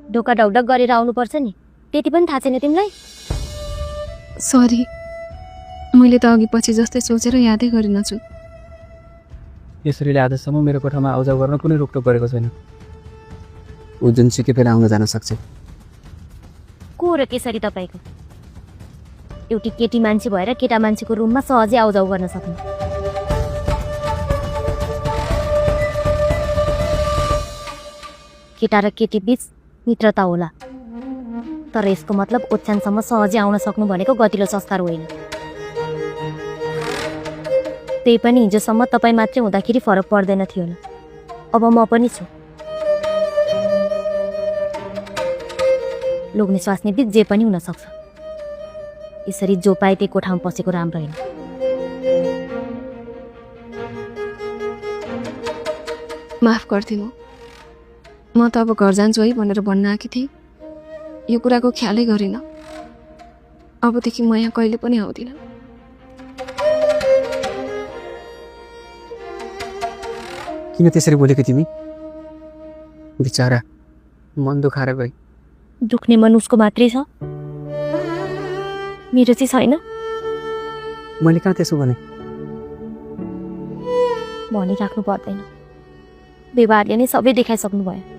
ढोका ढकढक गरेर आउनुपर्छ नि, त्यति पनि थाहा छैन तिमीलाई? सरी, मैले त अघि पछि जस्तै सोचेर यादै गरिनछु। यसरीले आजसम्म मेरो कोठामा आउजाउ गर्न कुनै रोकटोक गरेको छैन। ऊ जुनसुकै फेरि आउन जान सक्छ। को र केसरी तपाईँको? एउटी केटी मान्छे भएर केटा मान्छेको रुममा सहजै आउजाउ गर्न सक्नु? केटा र केटी बीच मित्रता होला, तर यसको मतलब ओछ्यानसम्म सहजै आउन सक्नु भनेको गतिलो संस्कार होइन। त्यही पनि हिजोसम्म तपाईँ मात्रै हुँदाखेरि फरक पर्दैन थियो होला, अब म पनि छु। लोग्ने स्वास्नी बिच जे पनि हुन सक्छ। यसरी जो पाए त्यही कोठामा पसेको राम्रो होइन। माफ गरिदिनु, म त अब घर जान्छु है भनेर भन्न आएकी थिएँ। यो कुराको ख्यालै गरिनँ। अबदेखि म यहाँ कहिले पनि आउँदिनँ। किन त्यसरी बोलेको तिमी? बिचारा मन दुखाएर गई। दुख्ने मन उसको मात्रै छ, मेरो चाहिँ छैन। मैले कहाँ त्यसो भने? भनिराख्नु पर्दैन, व्यवहारले नै सबै देखाइसक्नु भयो।